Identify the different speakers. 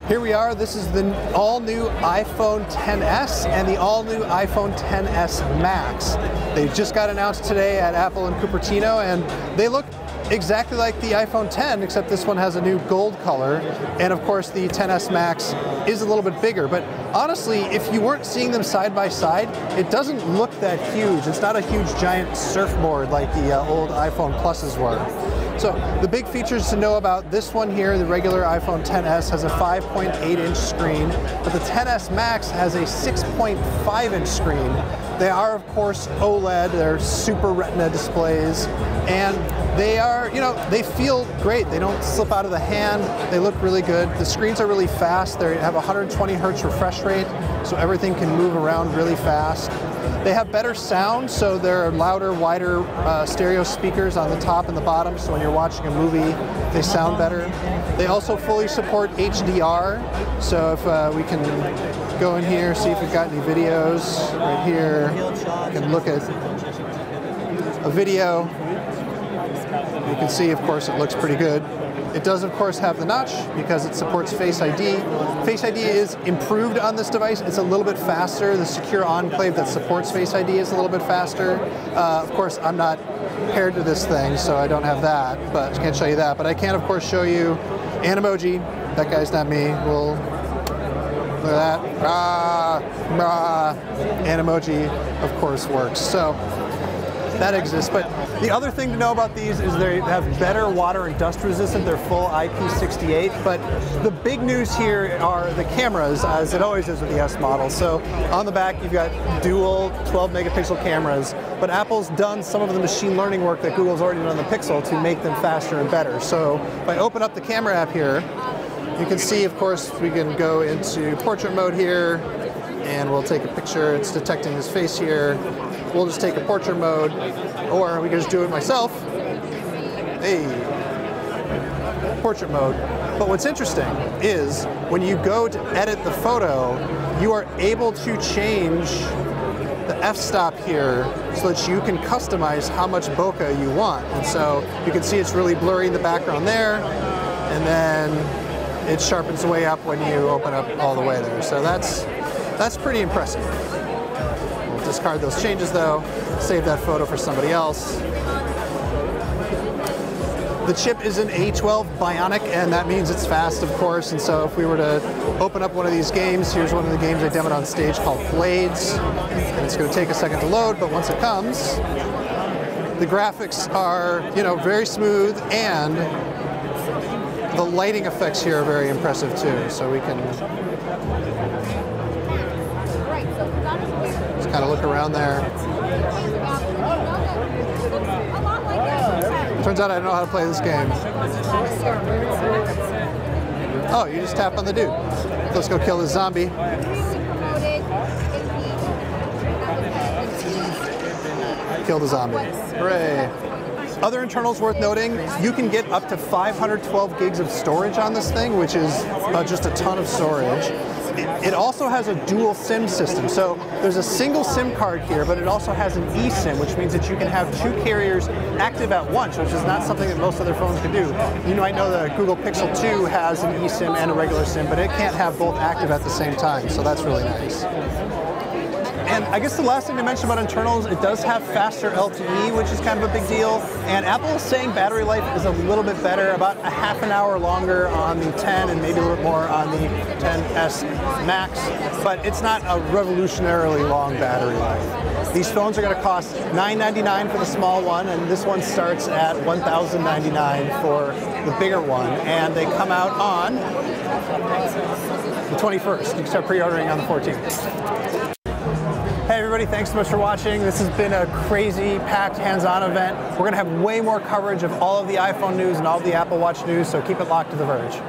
Speaker 1: Here we are. This is the all-new iPhone XS and the all-new iPhone XS Max. They just got announced today at Apple in Cupertino, and they look exactly like the iPhone X, except this one has a new gold color. And of course, the XS Max is a little bit bigger. But honestly, if you weren't seeing them side by side, it doesn't look that huge. It's not a huge giant surfboard like the old iPhone Pluses were. So the big features to know about this one here, the regular iPhone XS, has a 5.8-inch screen, but the XS Max has a 6.5-inch screen. They are, of course, OLED. They're Super Retina displays, and they are, they feel great. They don't slip out of the hand. They look really good. The screens are really fast. They have 120 hertz refresh rate, so everything can move around really fast. They have better sound, so there are louder, wider stereo speakers on the top and the bottom, so when you're watching a movie, they sound better. They also fully support HDR, so if we can go in here, see if we've got any videos. Right here, you can look at a video. You can see, of course, it looks pretty good. It does, of course, have the notch because it supports Face ID. Face ID is improved on this device. It's a little bit faster. The secure enclave that supports Face ID is a little bit faster. Of course, I'm not paired to this thing, so I don't have that, but I can't show you that. But I can, of course, show you an emoji. That guy's not me. We'll look at that. An emoji, of course, works. So that exists. But the other thing to know about these is they have better water and dust resistant. They're full IP68. But the big news here are the cameras, as it always is with the S model. So on the back, you've got dual 12 megapixel cameras, but Apple's done some of the machine learning work that Google's already done on the Pixel to make them faster and better. So if I open up the camera app here, you can see, of course, we can go into portrait mode here, and we'll take a picture. It's detecting his face here. We'll just take a portrait mode, or we can just do it myself. Hey, portrait mode. But what's interesting is when you go to edit the photo, you are able to change the f-stop here so that you can customize how much bokeh you want. And so you can see it's really blurry in the background there, and then it sharpens way up when you open up all the way there. So that's pretty impressive. We'll discard those changes though, save that photo for somebody else. The chip is an A12 Bionic, and that means it's fast, of course. And so if we were to open up one of these games, here's one of the games I demoed on stage called Blades. And it's going to take a second to load, but once it comes, the graphics are, very smooth, and the lighting effects here are very impressive too. So we can just kind of look around there. Turns out I don't know how to play this game. Oh, you just tap on the dude. Let's go kill this zombie. Kill the zombie. Hooray. Other internals worth noting, you can get up to 512 gigs of storage on this thing, which is just a ton of storage. It also has a dual SIM system. So there's a single SIM card here, but it also has an eSIM, which means that you can have two carriers active at once, which is not something that most other phones can do. You might know the Google Pixel 2 has an eSIM and a regular SIM, but it can't have both active at the same time, so that's really nice. And I guess the last thing to mention about internals, it does have faster LTE, which is kind of a big deal. And Apple is saying battery life is a little bit better, about a half an hour longer on the 10 and maybe a little bit more on the XS Max, but it's not a revolutionarily long battery life. These phones are going to cost $999 for the small one, and this one starts at $1,099 for the bigger one. And they come out on the 21st. You can start pre-ordering on the 14th. Hey everybody, thanks so much for watching. This has been a crazy, packed, hands-on event. We're going to have way more coverage of all of the iPhone news and all of the Apple Watch news, so keep it locked to The Verge.